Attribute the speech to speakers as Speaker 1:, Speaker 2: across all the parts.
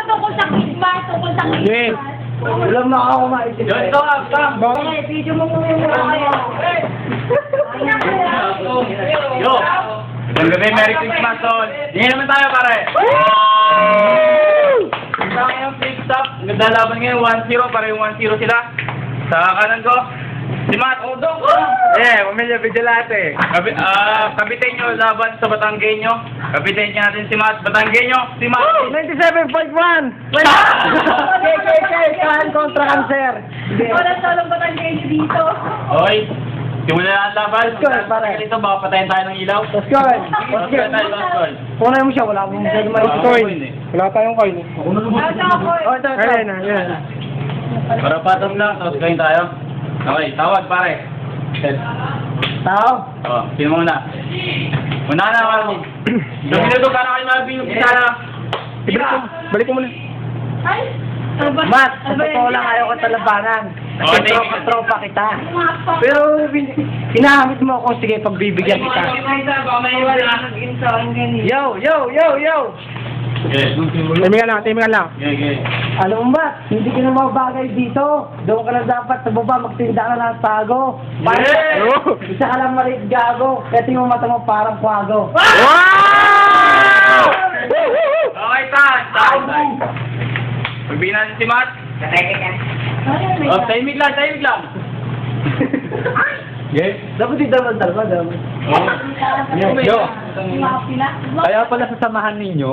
Speaker 1: tungkol sa Christmas, tungkol sa
Speaker 2: Yes.
Speaker 1: Christmas.
Speaker 3: Walang makakaumaitin.
Speaker 2: Yun, stop.
Speaker 3: Okay, video mo muna yung mukha kayo.
Speaker 2: Yo! Ang gabi, Merry Christmas, tol. Hindi naman tayo, pare. Isa ngayon, flip stop. Naglalaban ngayon, 1-0. Pare yung 1-0 sila. Sa kanan ko, si Matt. Pamilya Vigilante. Kapitenyo laban sa Batanggenyo. Kapitenyo natin si Matt. Batanggenyo, si Matt.
Speaker 3: 97.1! KKK, kahan kontra cancer.
Speaker 1: Walang salong Batanggenyo dito.
Speaker 2: Oy, simula na ang laban.
Speaker 3: Score, pare.
Speaker 2: Dito, baka patayin tayo ng ilaw.
Speaker 3: Let's go! Let's
Speaker 2: Last
Speaker 3: go!
Speaker 2: goal tayo, last goal.
Speaker 3: Kunay mo siya, wala akong masyado maliit.
Speaker 2: Coin.
Speaker 3: Wala tayong coin.
Speaker 1: Ako,
Speaker 3: Ito. Ayan na.
Speaker 2: Para patas lang, tapos kain tayo. Okay, tawag pare.
Speaker 3: Tao?
Speaker 2: Oh, sino muna? Muna na, Marvin. 2 minuto para kayo Marvin yung isa na.
Speaker 3: Balik ko muna.
Speaker 1: Ay! Ano ba?
Speaker 3: Matt, sa
Speaker 1: Ano ba
Speaker 3: totoo
Speaker 1: yan?
Speaker 3: lang ayaw ka talabanan.
Speaker 2: Oh,
Speaker 3: Kasi
Speaker 2: thank you.
Speaker 3: tropa kita.
Speaker 1: Mga pa-
Speaker 3: Pero hinahamit mo ako, sige, pagbibigyan kita.
Speaker 2: Baka may iwan.
Speaker 3: Yo!
Speaker 2: Okay.
Speaker 3: Timikan lang.
Speaker 2: Okay.
Speaker 3: Ano ba? Hindi ka na mabagay dito. Doon ka na dapat sa baba, magtinda ka ng tago.
Speaker 2: Yeah!
Speaker 3: Isa ka lang maliit gago. Kasi yung mata mo parang kwago.
Speaker 2: Okay, time. Pagbigyan natin si Matt. Oh, timing lang. Yes.
Speaker 3: Dapat di daman.
Speaker 2: Yo.
Speaker 1: Mga pila.
Speaker 4: Kaya pala sa samahan ninyo,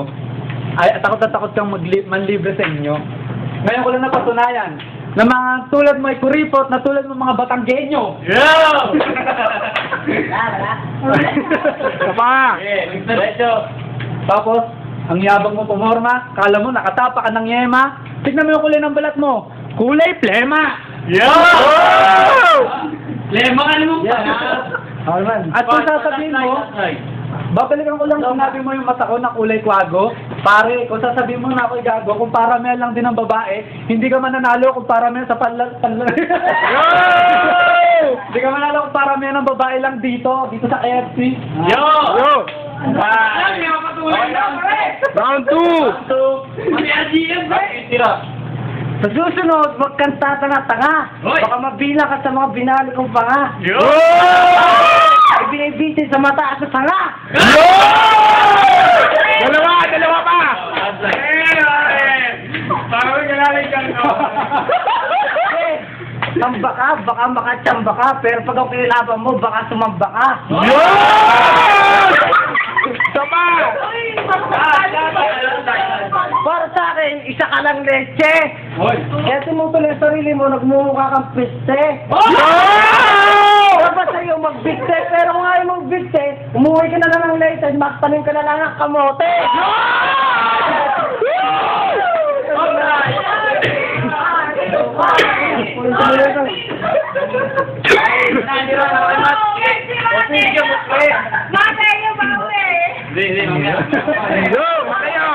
Speaker 4: ay takot na takot kang manlibre sa inyo. Ngayon ko lang napatunayan na mga tulad mo ay kuripot na tulad mo mga Batanggenyo.
Speaker 2: Yeah!
Speaker 4: Kapa!
Speaker 2: Okay, diretso.
Speaker 4: Tapos, ang yabang mo pumorma, kala mo nakatapa ka ng yema, tignan mo yung kulay ng balat mo. Kulay plema!
Speaker 2: Lema ka naman pa.
Speaker 4: At kung sasabihin mo, babalikan ko lang sinabi mo yung mata ko na kulay kwago. Pare, kung sasabihin mo na ako'y gago, kung paramel lang din ng babae, hindi ka mananalo kung paramel sa Hindi ka mananalo kung paramel ng babae lang dito sa KFC.
Speaker 2: Yo!
Speaker 4: Bye! Round 2!
Speaker 2: Mami Ajiyan, bro! Tira.
Speaker 3: Sa susunod, huwag kang tatanga-tanga.
Speaker 2: Hoy!
Speaker 3: Baka mabilang ka sa mga binali kong panga.
Speaker 2: Yo!
Speaker 3: Ay binibitin sa mata at sa sanga.
Speaker 4: Dalawa pa!
Speaker 2: Parang galaling ka, no?
Speaker 3: Tamba ka, baka makachamba ka, pero pag ang kinilaban mo, baka sumamba ka.
Speaker 4: Tama!
Speaker 3: Para sa akin, isa ka lang leche.
Speaker 2: Hoy!
Speaker 3: Kaya tumutol yung sarili mo, nagmumukha kang piste. Dapat sa'yo magbigte, pero kung ayaw magbigte, umuwi ka na lang ng latest, magtanim ka na lang ng kamote.
Speaker 2: Hindi, mamaya.
Speaker 4: Yo! Makayo!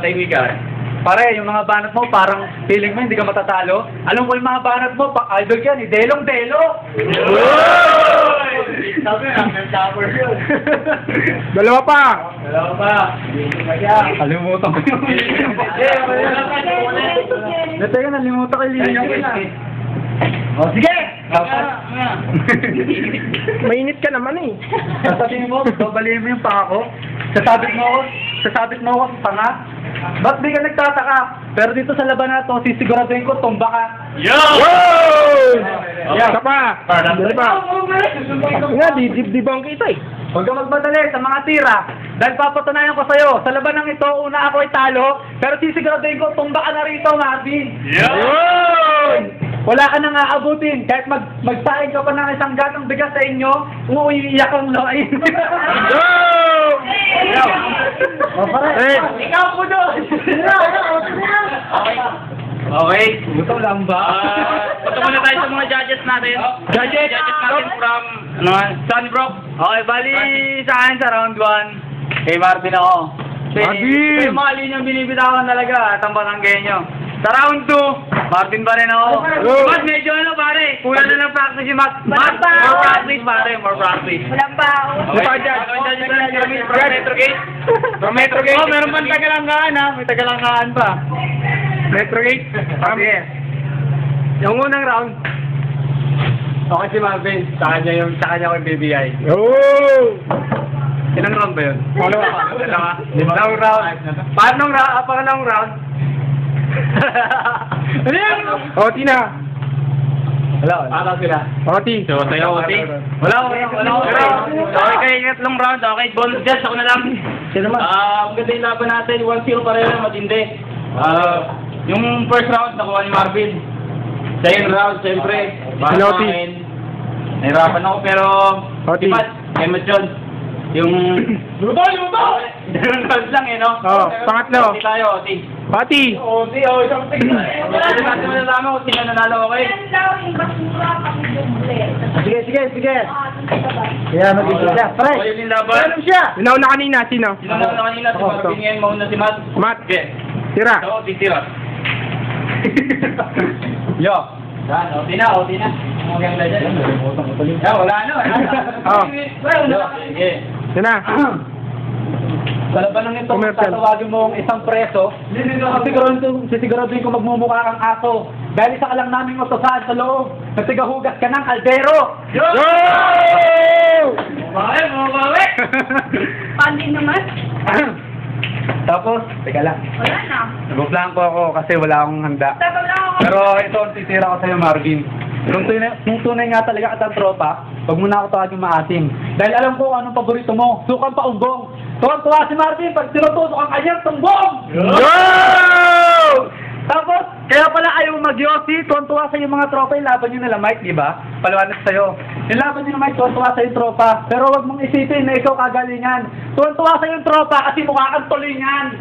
Speaker 2: Tahimik lang.
Speaker 4: Pare, yung mga banat mo, parang feeling mo hindi ka matatalo. Alam ko yung mga banat mo, idol yan, Delong-Delo!
Speaker 2: Sabi, hanggang tower yun.
Speaker 4: Dalawa pa!
Speaker 2: Kaya.
Speaker 4: Kalimutan ko yung Teka, nalimutan ko yung linya ko na.
Speaker 3: O sige!
Speaker 4: Mainit ka naman eh. Sasabihin mo, babalihin mo yung panga ko. Sasabit mo ako sa panga. Ba't di ka nagtataka? Pero dito sa laban na to, sisiguraduhin ko, tumba ka.
Speaker 2: Yo!
Speaker 4: Yan, ka pa! Dali pa!
Speaker 3: Nga, dibang kita eh.
Speaker 4: Huwag ka magmadali sa mga tira. Dahil papatunayan ko sa'yo, sa laban ng ito, una ako ay talo, pero sisiguraduhin ko, tumba ka na rito, Marvin.
Speaker 2: Yo!
Speaker 4: Wala ka nang aabutin. Kahit magsaing ka pa ng isang gatong bigas sa inyo, umuiiyak ang loin.
Speaker 2: Ikaw po doon! Okay.
Speaker 4: Gusto lang ba?
Speaker 2: Punta muna tayo sa mga judges natin.
Speaker 4: Judges
Speaker 2: natin from, Sunbrook.
Speaker 4: Okay, bali sa akin sa round 1. Kay Marvin ako.
Speaker 3: Marvin!
Speaker 4: Yung mga linyang binibitawan talaga, at ang Batanggenyo.
Speaker 2: Sa round 2, Marvin pa rin ako. Mat, medyo ano pare, kulang na ng practice si Mat. Mat,
Speaker 1: pa ako.
Speaker 2: more practice pare, more practice.
Speaker 1: Wala pa ako.
Speaker 2: Metro Gate? From Metro Gate? Oh, meron pang tagalanggaan ha. May tagalanggaan pa. Metro Gate? Sige. Yung unang round, ako si Marvin, sa kanya ko yung BBI.
Speaker 4: Oh!
Speaker 2: Ilang round ba yun? Long round. Pangalawang round? Ano yan?
Speaker 4: Oti na.
Speaker 2: Wala. Para sila.
Speaker 4: Oti.
Speaker 2: So, tayo, Oti. Wala. Pero, okay kayo, ingatlong round. Okay, bonus judge. Ako na lang.
Speaker 3: Sino naman?
Speaker 2: Maganda yung laban natin. 1-0 pareho na matindi. Yung first round, nakuha ni Marvin. Second round, siyempre. Para
Speaker 4: Hello,
Speaker 2: sa
Speaker 4: Oti.
Speaker 2: akin. Nahirapan ako, pero...
Speaker 4: Oti.
Speaker 2: Kay John. Yung... Lumabas! Dalawang rounds lang eh, no?
Speaker 4: Oo, pangatlo.
Speaker 2: Oti tayo, Oti.
Speaker 4: Oti.
Speaker 2: Isang tig. Wala din natin malalaman kung sino nanalo, okay?
Speaker 1: Yan daw yung basura pang dumble.
Speaker 3: Sige.
Speaker 1: Ah, dun sa baba.
Speaker 3: Kaya mag-isa. Pare!
Speaker 2: Okay, yung laban.
Speaker 3: Ano siya?
Speaker 4: Inaw na kanina, sino?
Speaker 2: Sino na kanina? Si Marvin ngayon, mauna si Matt.
Speaker 4: Mat.
Speaker 2: Okay.
Speaker 4: Tira.
Speaker 2: So, titira. Yo. Yan, Oti na. Maganda dyan. Wala na.
Speaker 4: Oh.
Speaker 2: Sige.
Speaker 4: Yan na.
Speaker 3: Sa laban ng ito,
Speaker 4: Commercial.
Speaker 3: tatawagin mo ang isang preso, sisiguraduhin ko magmumukha kang aso. Dahil isa ka lang naming utosahan sa loob, natigahugas ka ng kaldero.
Speaker 2: Yo! Bawi!
Speaker 1: Pandi naman.
Speaker 4: Tapos, teka lang.
Speaker 1: Wala na.
Speaker 4: Nag-blanco ako kasi wala akong handa.
Speaker 1: Tapos lang ako.
Speaker 4: Pero ito ang titira ko sa'yo, Marvin. Nung tunay nga talaga katang tropa, huwag mo na ako tawagin maasim. Dahil alam ko anong paborito mo, sukang paumbong. Tuwan-tuwa si Marvin pag tinutusok ang kanyang tumbong! Tapos, kaya pala ayaw mag-yossi, tuwan-tuwa sa yung mga tropa, yung laban nyo nila Mike, di ba? Paliwanag sa'yo. Yung laban nyo na Mike, tuwan-tuwa sa yung tropa. Pero huwag mong isipin na ikaw kagalingan. Tuwan-tuwa sa yung tropa kasi mukha kang tulingan.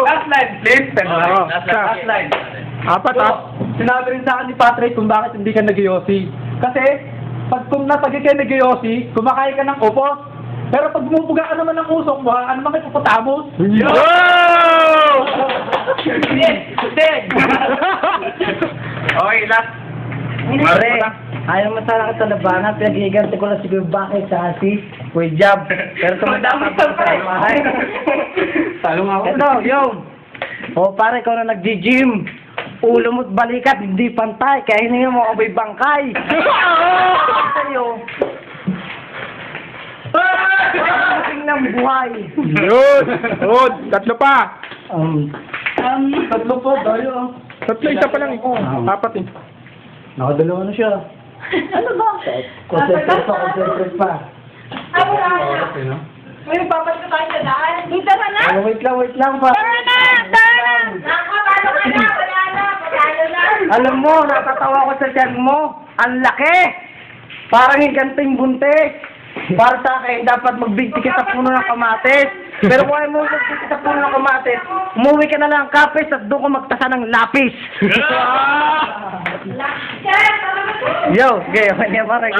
Speaker 4: Last line, please. Last line. Apat sinabi rin sa akin ni Patrick kung bakit hindi ka nag-yossi. Kasi, kung napagay ka nag-yossi, kumakain ka ng upos. Pero pag bumubuga ka naman ng usok mo, ano naman kay Puputamos?
Speaker 2: Okay, last.
Speaker 3: Pare, ayaw mo sana kita labanan, pinag-iigante ko lang si Kuya Bakit sa Asi, Kuya Jab. Pero tumatapos ko sa bahay.
Speaker 4: Talo nga ako.
Speaker 3: Ito, yo! O pare, ikaw na nag-gym. Ulo mo't balikat, hindi pantay, kaya hininga mo abay bangkay. Sa'yo. Pagdating ng buhay.
Speaker 4: Yun! Tatlo pa!
Speaker 3: Tatlo po, tayo.
Speaker 4: Tatlo, isa pa lang eh. Apat eh.
Speaker 3: Nakadalawa na siya.
Speaker 1: Ano ba?
Speaker 3: Concentrate pa.
Speaker 1: Ay, wala na. May babalik ko tayo sa daan. Dito ka na.
Speaker 3: Oh, wait lang pa.
Speaker 1: Tara na! Nakapalo ka na! Wala na! Patalo na!
Speaker 3: Alam mo, natatawa ko sa tiyan mo. Ang laki! Parang higanting buntis. Para sa akin, dapat magbigti ka sa puno ng kamatis. Pero kung ayaw mo magbigti sa puno ng kamatis, umuwi ka na lang ang kapis at doon ka magtasa ng lapis. Yo, okay, okay, parang.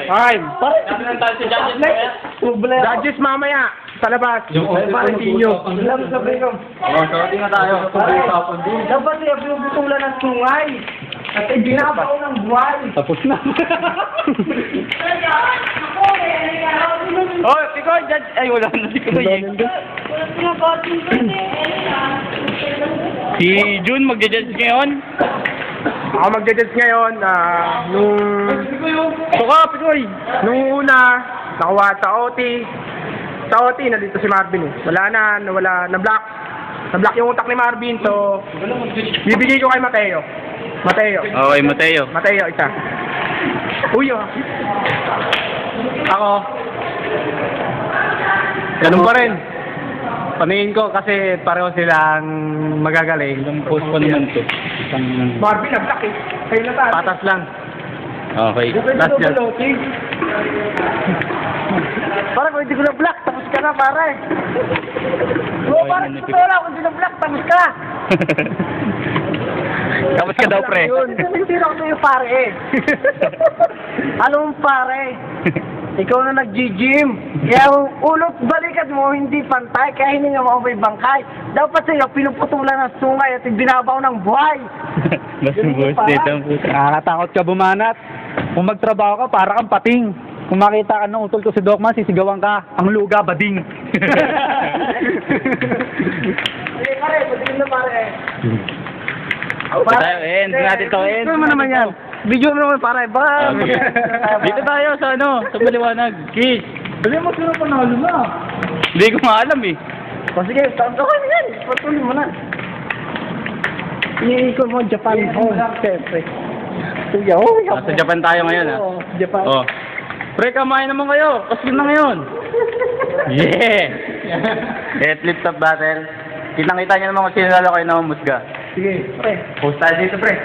Speaker 4: Five.
Speaker 2: Sabi ng tayo si Judges.
Speaker 4: Judges mamaya. Sa labas. Continue.
Speaker 3: Alam sa ko.
Speaker 2: Sorry na tayo.
Speaker 3: Dapat siya binubutulan ng sungay. At ibinabaw ng buhay.
Speaker 4: Tapos na.
Speaker 2: Oh, Tikoy, Judge. Ay, wala na si Tikoy. Si June magja-judge ngayon.
Speaker 4: Ako magja-judge ngayon, nung... Suka, Pikoy! Nung una, nakuha sa OT. Sa OT, nandito si Marvin eh. Na-block. Na-block yung utak ni Marvin, so... Bibigay ko kay Mateo.
Speaker 2: Okay,
Speaker 4: Mateo, isa. Uy, oh. Ako. Ganun pa rin. Paningin ko kasi pareho silang magagaling.
Speaker 2: Ilang post pa naman to?
Speaker 4: Marvin, na-block eh. Kayo na tayo. Patas lang.
Speaker 2: Okay.
Speaker 4: Last judge.
Speaker 3: Parang kung hindi ko na-block, tapos ka na, pare. Oo, parang gusto ko lang, kung hindi na-block, tapos ka.
Speaker 2: Tapos ka daw, pre.
Speaker 3: Nagtira ko sa'yo, pare eh. Anong pare? ikaw na nag-gym. Kaya ang ulot balikat mo hindi pantay, kaya hindi nga mo may bangkay. Dapat sa'yo, pinuputulan ng sungay at binabaw ng buhay.
Speaker 2: Mas buhos dito ang puta.
Speaker 4: Nakakatakot ka bumanat. Kung magtrabaho ka, para kang pating. Kung makita ka ng utol ko si Docman, sisigawan ka. Ang luga, bading.
Speaker 3: Sige, pare, patuloy na pare.
Speaker 2: Tayo, end natin to, end.
Speaker 3: Ano mo naman yan? Video mo naman pare, ba?
Speaker 2: Dito tayo sa ano, sa Maliwanag. Kiss.
Speaker 4: Dali mo sino panalo na.
Speaker 2: Hindi ko maalam eh.
Speaker 3: O sige, tawag ko yan. Patuloy mo na. Iikot mo Japan. Oh, siyempre. Sige, oh.
Speaker 2: Nasa Japan tayo ngayon ah.
Speaker 3: Oh, Japan.
Speaker 2: Oh. Pre, kamain naman kayo. Paskil na ngayon. Yeah! Flip top battle. Kitang-kita niyo naman kung sino lalo kayo na musga.
Speaker 3: Sige, pre.
Speaker 2: Post tayo dito, pre.